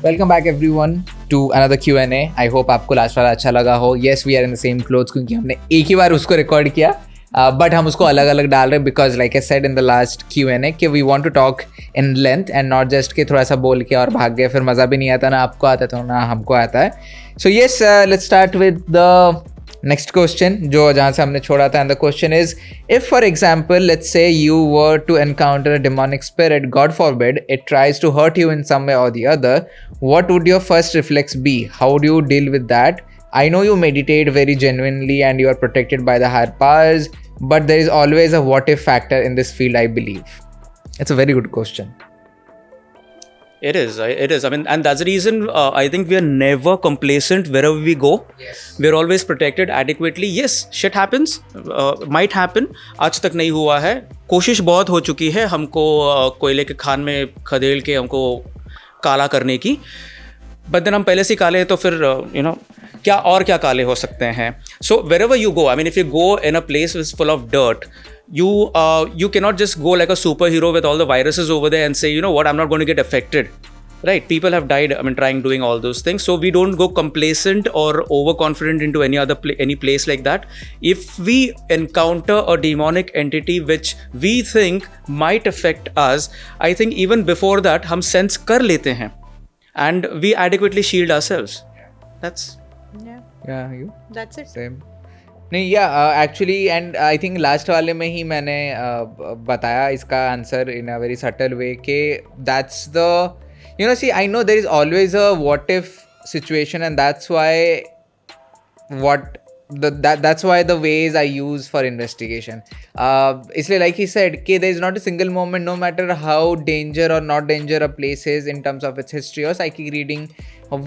Welcome back everyone to another Q&A. I hope आपको last वाला अच्छा लगा हो. Yes, we are in the same clothes क्योंकि हमने एक ही बार उसको रिकॉर्ड किया, बट हम उसको अलग अलग डाल रहे हैं because like I said in the last Q&A कि we want to talk in length and not just कि थोड़ा सा बोल के और भाग गए, फिर मज़ा भी नहीं आता, ना आपको आता तो ना हमको आता है. So yes, let's start with the next question जो जहाँ से हमने छोड़ा था. And the question is, if for example let's say you were to encounter a demonic spirit, God forbid it tries to hurt you in some way or the other, what would your first reflex be? How would you deal with that? I know you meditate very genuinely and you are protected by the higher powers, but there is always a what if factor in this field, I believe. It's a very good question. It is. I mean, and that's the reason I think we are never complacent wherever we go. Yes. We're always protected adequately. Yes, shit happens. Might happen. आज तक नहीं हुआ है. कोशिश बहुत हो चुकी है हमको कोयले के खान में खदेड़ के हमको काला करने की. But then हम पहले से काले हैं तो फिर क्या काले हो सकते हैं. So wherever you go, I mean, if you go in a place which is full of dirt, you cannot just go like a superhero with all the viruses over there and say, you know what, I'm not going to get affected. Right? People have died, I mean, doing all those things. So we don't go complacent or overconfident into any place like that. If we encounter a demonic entity which we think might affect us, I think even before that, हम sense कर लेते हैं, and we adequately shield ourselves. Yeah, you? That's it. Same. नहीं, actually and I think last वाले में ही मैंने बताया इसका answer in a very subtle way कि that's the see I know there is always a what if situation and that's why that's why the ways I use for investigation. इसलिए like he said कि there is not a single moment, no matter how danger or not danger a place is in terms of its history or psychic reading,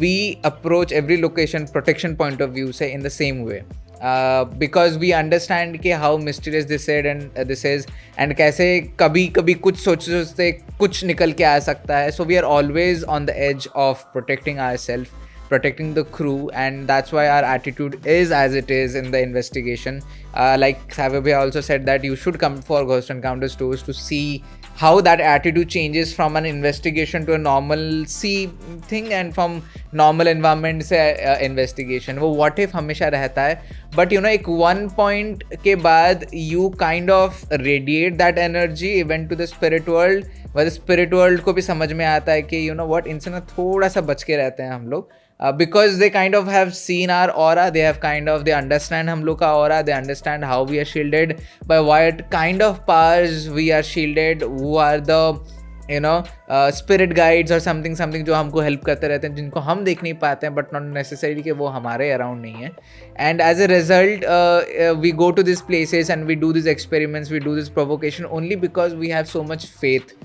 we approach every location protection point of view say in the same way. Because we understand कि how mysterious this is and कैसे कभी कभी कुछ सोचते कुछ निकल के आ सकता है. So we are always on the edge of protecting ourselves, protecting the crew, and that's why our attitude is as it is in the investigation. Like Savabhi also said that you should come for Ghost Encounters tours to see how that attitude changes from an investigation to a normal thing and from normal environment से investigation. वो what if हमेशा रहता है, but एक one point के बाद you kind of radiate that energy even to the spirit world, but the spirit world को भी समझ में आता है कि what इनसे ना थोड़ा सा बच के रहते हैं हम लोग. Because they kind of have seen our aura, they understand हम लोग का aura, they understand how we are shielded, by what kind of powers we are shielded, who are the spirit guides or something जो हमको help करते रहते हैं, जिनको हम देख नहीं पाते हैं but not necessarily कि वो हमारे around नहीं है. And as a result we go to these places and we do these experiments, we do this provocation only because we have so much faith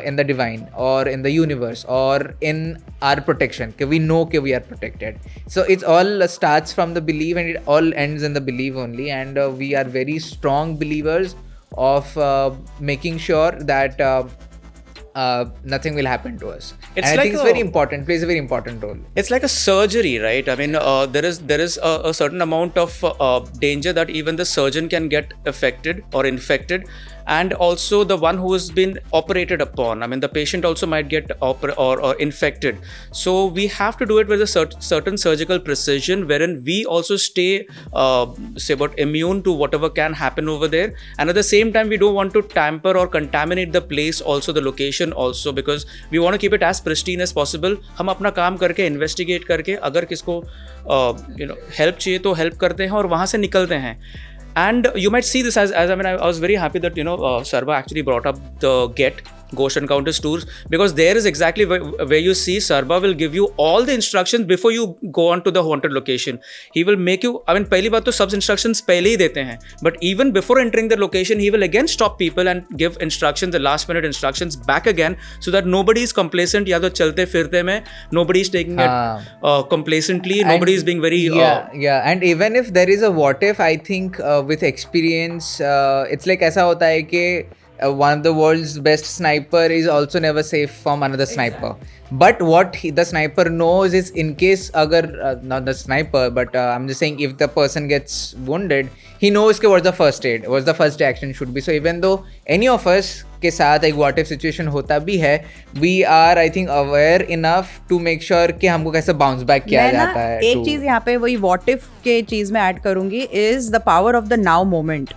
in the divine or in the universe or in our protection, कि we know कि we are protected. So it all starts from the belief and it all ends in the belief only, and we are very strong believers of making sure that nothing will happen to us. It's and like I think it's very important, plays a very important role. It's like a surgery, right? I mean, there is a certain amount of danger that even the surgeon can get affected or infected, and also the one who has been operated upon. I mean, the patient also might get or infected. So we have to do it with a certain surgical precision, wherein we also stay immune to whatever can happen over there. And at the same time, we don't want to tamper or contaminate the place, also the location also, because we want to keep it as pristine as possible. हम अपना काम करके investigate करके अगर किसको help चाहिए तो help करते हैं और वहाँ से निकलते हैं. And you might see this as I mean, I was very happy that Sarva actually brought up the Ghost Encounters tours, because there is exactly where you see Sarva will give you all the instructions before you go on to the haunted location. He will make you, I mean, पहली बात तो सब instructions पहले ही देते हैं, but even before entering the location he will again stop people and give instructions, the last minute instructions back again, so that nobody is complacent. या तो चलते फिरते में nobody is taking it complacently, nobody is being very and even if there is a what if, I think with experience it's like ऐसा होता है कि one of the world's best sniper is also never safe from another sniper. But what the sniper knows is, in case agar not the sniper, but I'm just saying, if the person gets wounded, he knows कि what's the first aid, what's the first action should be. So even though any of us के साथ एक what if situation होता भी है, we are I think aware enough to make sure कि हमको कैसे bounce back किया जाता है. एक चीज यहाँ पे वही what if के चीज में ऐड करूंगी is the power of the now moment.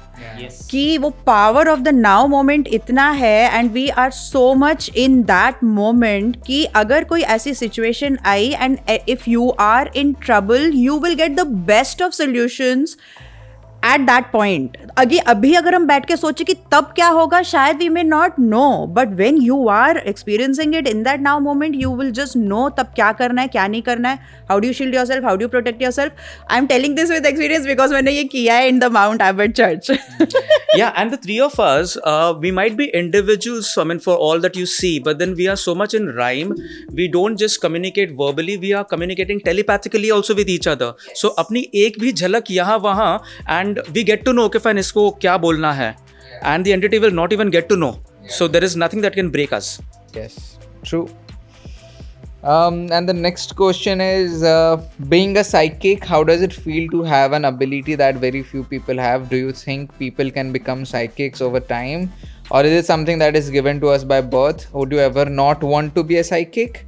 कि वो power of the now moment इतना है and we are so much in that moment कि अगर कोई ऐसी situation I and if you are in trouble you will get the best of solutions at that point. अभी अगर हम बैठ के सोचे कि तब क्या होगा, शायद we may not know, but when you are experiencing it in that now moment you will just know तब क्या करना है, क्या नहीं करना है, how do you shield yourself, how do you protect yourself. I'm telling this with experience because मैंने ये किया है in the Mount Abbott Church. Yeah, and the three of us, we might be individuals, I mean, for all that you see, but then we are so much in rhyme. We don't just communicate verbally, we are communicating telepathically also with each other. So अपनी एक भी झलक यहाँ वहाँ, and we get to know कि fine इसको क्या बोलना है, and the entity will not even get to know. So there is nothing that can break us. Yes, true. And the next question is, being a psychic, how does it feel to have an ability that very few people have? Do you think people can become psychics over time, or is it something that is given to us by birth? Would you ever not want to be a psychic?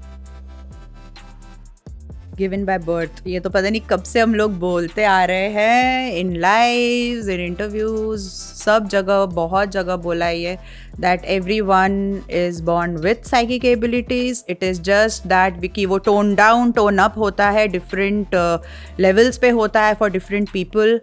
Given by birth, ये तो पता नहीं कब से हम लोग बोलते आ रहे हैं इन लाइव्स, इन इंटरव्यूज, सब जगह बहुत जगह बोला है ये that everyone is born with psychic abilities. It is just that कि वो टोन डाउन टोन अप होता है, डिफरेंट लेवल्स पे होता है for different people.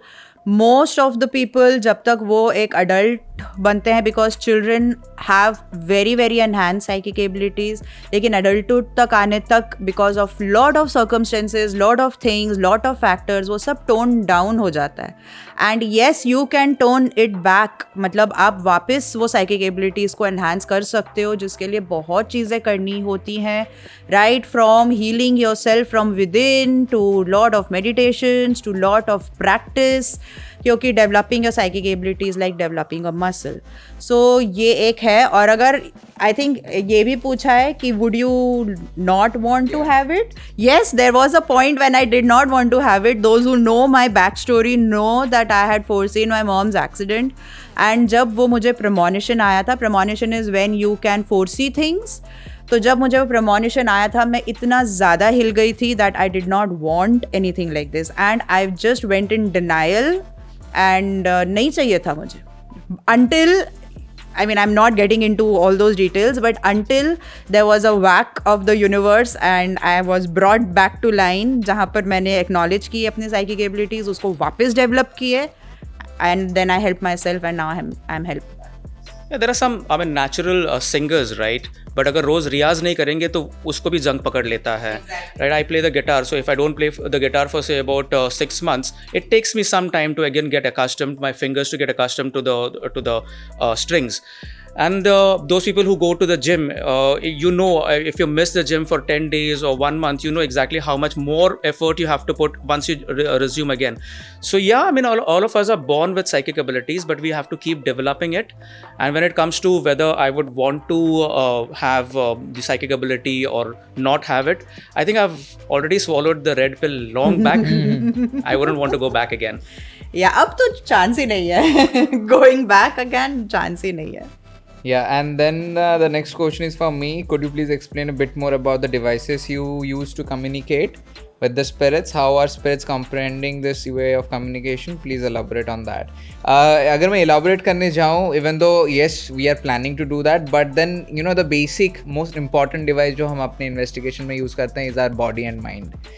Most of the people जब तक वो एक अडल्ट बनते हैं, because children have very very enhance psychic abilities, लेकिन अडल्टहुड तक आने तक because of lot of circumstances, lot of things, lot of factors, वो सब टोन डाउन हो जाता है. And yes you can tone it back, मतलब आप वापस वो साइकिक एबिलिटीज़ को एनहांस कर सकते हो, जिसके लिए बहुत चीज़ें करनी होती हैं, right from healing yourself from within to lot of meditations to lot of practice, क्योंकि developing your psychic abilities like developing a muscle. So ये एक है. और अगर आई थिंक ये भी पूछा है कि would you not want to have it. Yes, there was a point when I did not want to have it. Those who know my back story know that I had foreseen my mom's accident, and जब वो मुझे premonition आया था, premonition is when you can foresee things, तो जब मुझे वो premonition आया था मैं इतना ज़्यादा हिल गई थी that I did not want any thing like this, and I just went in denial, and नहीं चाहिए था मुझे. until I mean, I'm not getting into all those details, but until there was a whack of the universe and I was brought back to line, जहाँ पर मैंने acknowledge की अपने psychic abilities, उसको वापस develop किए, and then I helped myself and now I'm helped. Yeah, there are some, I mean, natural singers, right? But अगर रोज रियाज नहीं करेंगे तो उसको भी जंग पकड़ लेता है, right? I play the guitar, so if I don't play the guitar for say about 6 months, it takes me some time to again get accustomed, my fingers to get accustomed to the strings. And those people who go to the gym, you know, if you miss the gym for 10 days or 1 month, you know exactly how much more effort you have to put once you resume again. So yeah, I mean, all of us are born with psychic abilities, but we have to keep developing it. And when it comes to whether I would want to have the psychic ability or not have it, I think I've already swallowed the red pill long back. I wouldn't want to go back again. Yeah, अब तो chance ही नहीं है. Going back again, chance ही नहीं है. Yeah, and then the next question is for me. Could you please explain a bit more about the devices you use to communicate with the spirits? How are spirits comprehending this way of communication? Please elaborate on that. अगर मैं elaborate करने जाऊँ, even though yes we are planning to do that, but then you know the basic most important device जो हम अपने investigation में use करते हैं is our body and mind.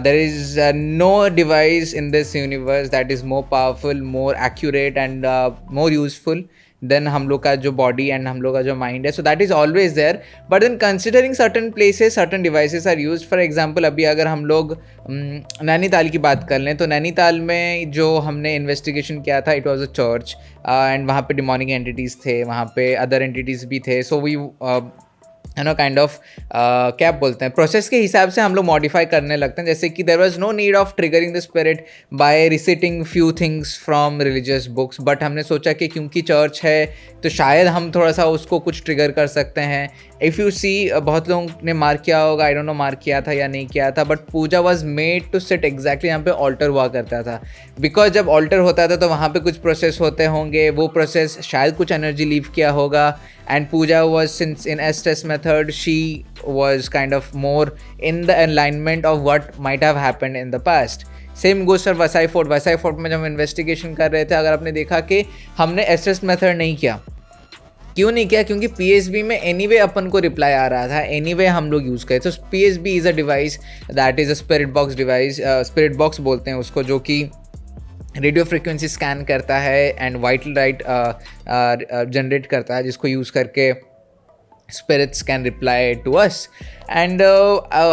There is no device in this universe that is more powerful, more accurate and more useful than हम लोग का जो बॉडी एंड हम लोग का जो माइंड है. So that is always there, but then considering certain places certain devices are used. For example अभी अगर हम लोग नैनीताल की बात कर लें, तो नैनीताल में जो हमने इन्वेस्टिगेशन किया था, it was a church, and वहाँ पे डिमोनिक एंटिटीज़ थे, वहाँ पे अदर एंटिटीज़ भी थे. So we you know kind of क्या बोलते हैं, प्रोसेस के हिसाब से हम लोग मॉडिफाई करने लगते हैं. जैसे कि there was no need of triggering the spirit by reciting few things from religious books, but हमने सोचा कि क्योंकि चर्च है तो शायद हम थोड़ा सा उसको कुछ ट्रिगर कर सकते हैं. इफ़ यू सी बहुत लोगों ने मार्क किया होगा, आई डोंट नो मार्क किया था या नहीं किया था, but Pooja was made to sit exactly यहाँ पे ऑल्टर हुआ करता था, बिकॉज जब ऑल्टर होता था तो वहाँ पे कुछ प्रोसेस होते होंगे, वो प्रोसेस शायद कुछ एनर्जी लीव किया होगा, and Pooja was since in Estes method she was kind of more in the alignment of what might have happened in the past. Same goes for Vasai fort में जब हम इन्वेस्टिगेशन कर रहे थे, अगर आपने देखा कि हमने एस्टेस मेथड नहीं किया. क्यों नहीं किया? क्योंकि पीएसबी में एनीवे अपन को रिप्लाई आ रहा था, एनीवे हम लोग यूज़ करें. तो PSB is a device that is a spirit box device, spirit box बोलते हैं उसको, जो कि रेडियो फ्रिक्वेंसी स्कैन करता है एंड वाइटल लाइट जनरेट करता है, जिसको यूज़ करके spirits can reply to us. And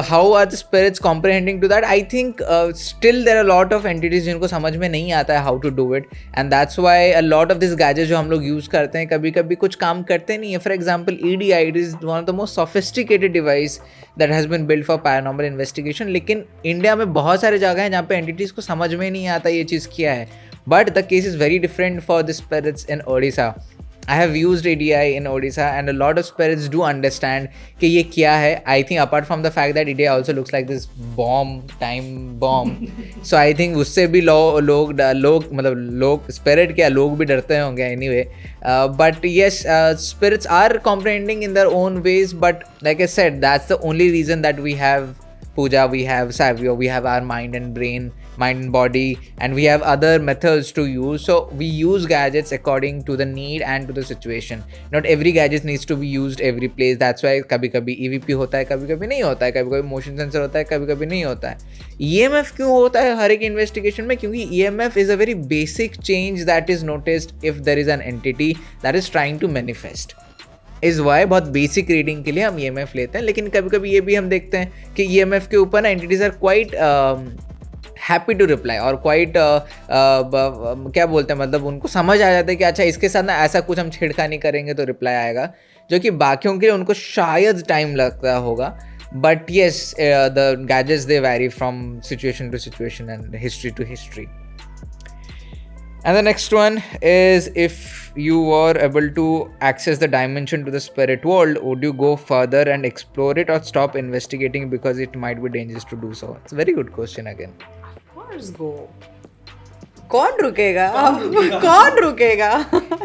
how are the spirits comprehending to that? I think still there are a lot of entities जिनको समझ में नहीं आता है how to do it, and that's why a lot of these gadgets जो हम लोग use करते हैं कभी कभी कुछ काम करते नहीं है. For example, EDI, it is one of the most sophisticated device that has been built for paranormal investigation. लेकिन इंडिया में बहुत सारे जगह हैं जहाँ पे entities को समझ में नहीं आता ये चीज़ क्या है. But the case is very different for the spirits in Odisha. I have used EDI in Odisha and a lot of spirits do understand कि ये क्या है. I think apart from the fact that EDI also looks like this time bomb. So I think उससे भी लोग मतलब लोग spirit क्या लोग भी डरते होंगे anyway. But yes, spirits are comprehending in their own ways. But like I said, that's the only reason that we have puja, we have savio, we have our mind and body, and we have other methods to use. So we use gadgets according to the need and to the situation. Not every gadget needs to be used every place. That's why कभी कभी EVP होता है, कभी कभी नहीं होता है, कभी कभी मोशन सेंसर होता है, कभी कभी नहीं होता है. EMF क्यों होता है हर एक इन्वेस्टिगेशन में? क्योंकि EMF is a very basic change that is noticed if there is an entity that is trying to manifest. इस वाई बहुत बेसिक रीडिंग के लिए हम EMF लेते हैं. लेकिन कभी कभी ये भी हम देखते हैं कि EMF के ऊपर ना entities are quite happy to reply और क्वाइट क्या बोलते हैं, मतलब उनको समझ आ जाता है कि अच्छा इसके साथ ना ऐसा कुछ हम छेड़खानी करेंगे तो रिप्लाई आएगा, जो कि बाकियों के लिए उनको शायद टाइम लगता होगा. But yes, the gadgets they vary from situation to situation and history to history. And the next one is, if you were able to access the dimension to the spirit world, would you go further and explore it or stop investigating because it might be dangerous to do so? It's a very good question again. Of course go. कौन रुकेगा? कौन रुकेगा?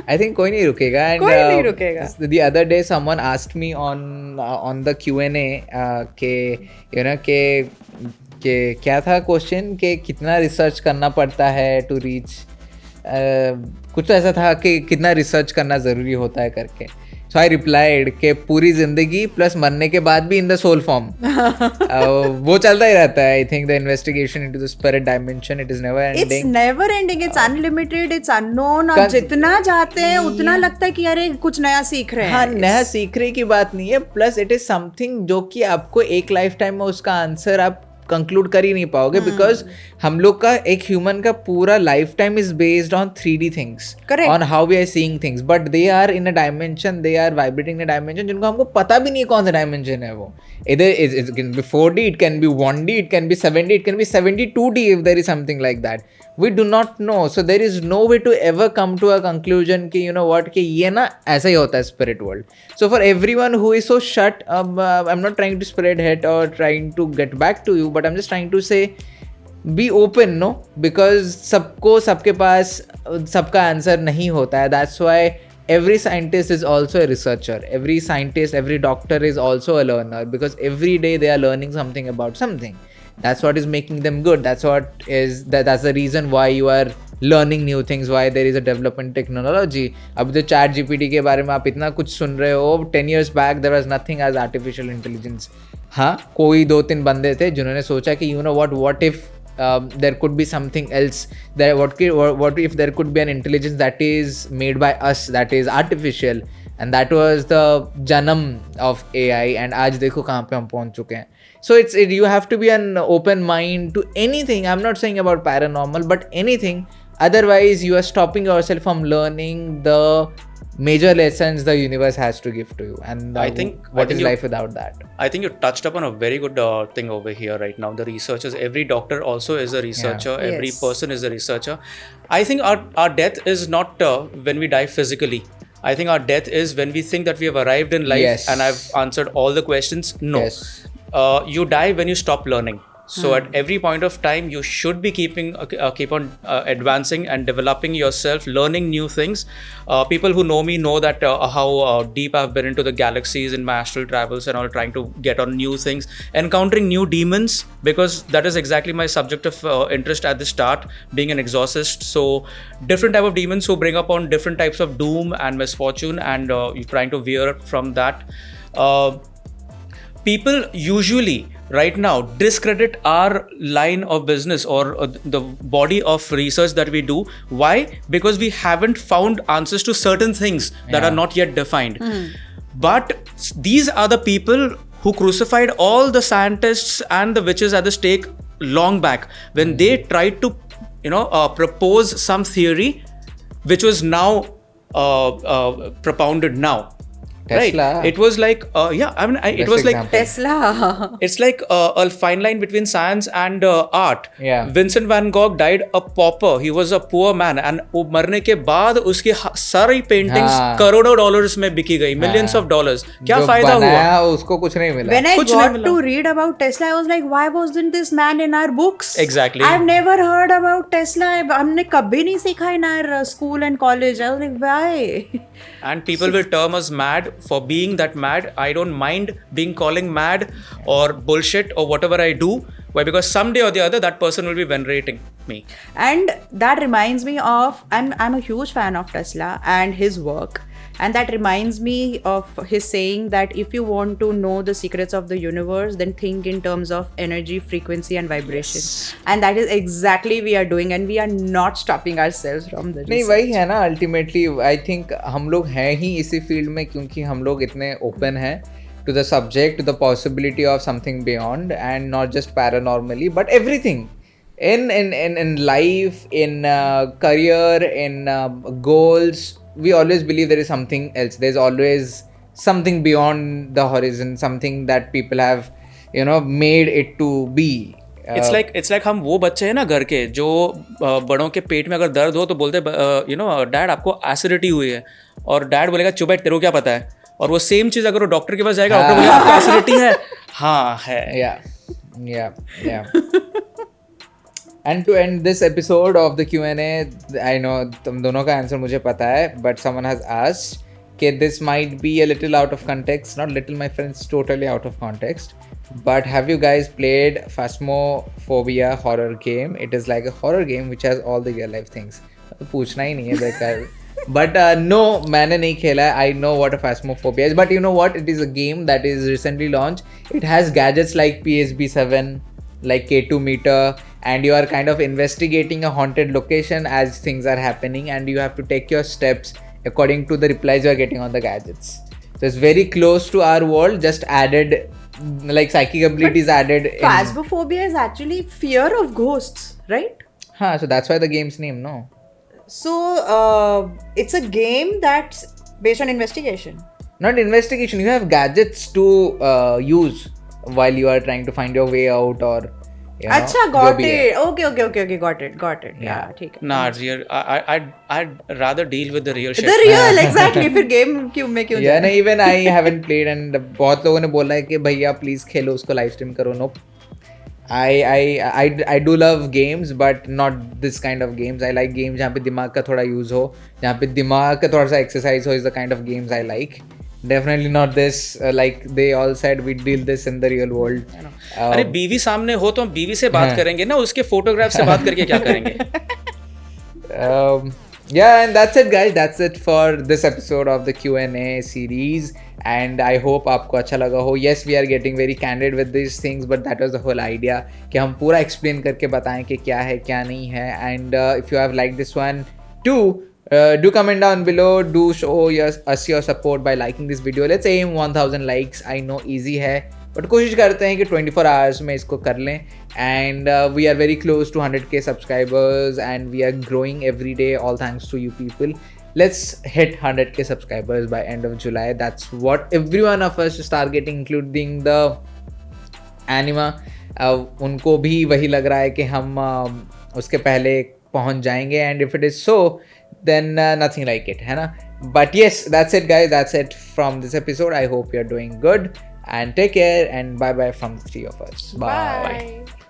I think कोई नहीं रुकेगा. And कोई नहीं रुकेगा. The other day someone asked me on the Q&A के you know के क्या था क्वेश्चन, कि कितना रिसर्च करना पड़ता है टू रीच, कुछ तो ऐसा था कि कितना रिसर्च करना ज़रूरी होता है करके. सो आई रिप्लाइड कि पूरी ज़िंदगी प्लस मरने के बाद भी इन द सोल फॉर्म वो चलता ही रहता है. I think the investigation into the spirit dimension, it is never ending. It's never ending, it's unlimited, it's unknown. और जितना जाते हैं उतना लगता है कि अरे कुछ नया सीख रहे हैं. हाँ, नया सीख रहे की बात नहीं है, प्लस इट इज़ समथिंग जो कि आपको एक लाइफ टाइम में उसका आंसर आप कंक्लूड कर ही नहीं पाओगे. बिकॉज हम लोग का एक ह्यूमन का पूरा lifetime is based on 3D things, on how we are seeing things, but they are in a dimension, they are vibrating in a dimension जिनको हमको पता भी नहीं कौन सा डायमेंशन है वो. इधर it can be 4D, it can be 1D, it can be 7D, it can be 72D if there is something like that. We do not know, so there is no way to ever come to a conclusion कि you know what, कि ये ना ऐसा ही होता है spirit world. So for everyone who is so shut, I'm not trying to spread hate or trying to get back to you, but I'm just trying to say be open, no, because सबको सबके पास सबका answer नहीं होता है. That's why every scientist is also a researcher, every scientist, every doctor is also a learner, because every day they are learning something about something. That's what is making them good. That's the reason why you are learning new things, why there is a development technology. अब जो chat GPT के बारे में आप इतना कुछ सुन रहे हो, 10 years back there was nothing as artificial intelligence. हाँ, कोई 2-3 बंदे थे जिन्होंने सोचा कि you know what if there could be something else, what if there could be an intelligence that is made by us, that is artificial, and that was the janam of AI. And आज देखो कहाँ पे हम पहुँच चुके हैं. So you have to be an open mind to anything. I'm not saying about paranormal, but anything. Otherwise, you are stopping yourself from learning the major lessons the universe has to give to you. And what is life without that? I think you touched upon a very good thing over here right now. The researchers, every doctor also is a researcher. Yeah. Every Yes. person is a researcher. I think our death is not when we die physically. I think our death is when we think that we have arrived in life Yes. and I've answered all the questions. No. Yes. You die when you stop learning. So at every point of time, you should be keep on advancing and developing yourself, learning new things. People who know me know that how deep I've been into the galaxies in my astral travels and all, trying to get on new things, encountering new demons, because that is exactly my subject of interest at the start, being an exorcist. So different type of demons who bring upon different types of doom and misfortune, and you're trying to veer from that. People usually right now discredit our line of business or the body of research that we do. Why? Because we haven't found answers to certain things that Yeah. are not yet defined. But these are the people who crucified all the scientists and the witches at the stake long back when they tried to propose some theory which was now propounded now. Tesla. Right. It was like, I mean, it Best was like example. Tesla. it's like a fine line between science and art. Yeah. Vincent van Gogh died a pauper. He was a poor man, and वो मरने के बाद उसकी सारी paintings हाँ. करोड़ों dollars में बिकी गई, millions of dollars. क्या जो फायदा हुआ? बनाया उसको कुछ नहीं मिला. When I कुछ नहीं got मिला. to read about Tesla, I was like, why wasn't this man in our books? Exactly. I've never heard about Tesla. हमने कभी नहीं सीखा in our school and college. I was like, why? And people will term us mad for being that mad. I don't mind being calling mad or bullshit or whatever I do. Why? Because someday or the other, that person will be venerating me. And that reminds me of, I'm a huge fan of Tesla and his work. And that reminds me of his saying that if you want to know the secrets of the universe, then think in terms of energy, frequency and vibration. And that is exactly we are doing, and we are not stopping ourselves from the नहीं research. वही है ना. Ultimately I think हम लोग हैं ही इसी field में क्योंकि हम लोग इतने ओपन हैं to the subject, to the possibility of something beyond, and not just paranormally, but everything in life, in career, in goals. We always believe there is something else. There's always something beyond the horizon, something that people have, made it to be. It's like हम वो बच्चे हैं ना घर के जो बड़ों के पेट में अगर दर्द हो तो बोलते डैड आपको एसिडिटी हुई है, और डैड बोलेगा चुप है, तेरे को क्या पता है. और वो सेम चीज अगर वो डॉक्टर के पास जाएगा, डॉक्टर बोलेगा आपको एसिडिटी है. हाँ है. Yeah. And to end this episode of the Q&A, I know तुम दोनों का आंसर मुझे पता है, but someone has asked कि this might be a little out of context. Not little, my friends, totally out of context. But have you guys played Phasmophobia horror game? It is like a horror game which has all the real life things. पूछना ही नहीं है बेकार. But no, मैंने नहीं खेला है. I know what a Phasmophobia is. But you know what? It is a game that is recently launched. It has gadgets like PSB7, like K2 meter, and you are kind of investigating a haunted location as things are happening, and you have to take your steps according to the replies you are getting on the gadgets. So it's very close to our world, just added, like psychic abilities added. Phasmophobia is actually fear of ghosts, right? So that's why the game's name, no? So it's a game that's based on investigation. Not investigation. You have gadgets to use while you are trying to find your way out, or अच्छा, जो got भी है. it. Okay, got it. Yeah, ठीक है. Nah, real. I'd rather deal with the real shit. The real, exactly. फिर game क्यों Yeah, जाना? no, even I haven't played, and बहुत लोगों ने बोला है कि भैया प्लीज खेलो उसको, लाइव स्ट्रीम करो. Nope. I do love games, but not this kind of games. I like games जहाँ पे दिमाग का थोड़ा यूज हो, जहाँ पे दिमाग का थोड़ा सा एक्सरसाइज हो. Is the kind of games I like. Definitely not this. Like they all said, we deal this in the real world. अरे बीवी सामने हो तो हम बीवी से बात करेंगे ना, उसके फोटोग्राफ से बात करके क्या करेंगे. Yeah, and that's it, guys. That's it for this episode of the Q&A series, and I hope आपको अच्छा लगा हो. Yes, we are getting very candid with these things, but that was the whole idea कि हम पूरा explain करके बताएं कि क्या है क्या नहीं है. And if you have liked this one too, do comment down below. Do show us your support by liking this video. Let's aim 1000 likes. I know easy है, but कोशिश करते हैं कि 24 hours में इसको कर लें. And we are very close to 100k subscribers, and we are growing every day, all thanks to you people. Let's hit 100k subscribers by end of July. That's what every one of us is targeting, including the anima. उनको भी वही लग रहा है कि हम उसके पहले पहुंच जाएंगे, and if it is so, then nothing like it, है ना. But yes, that's it, guys. That's it from this episode. I hope you're doing good and take care and bye bye from the three of us. Bye. Bye.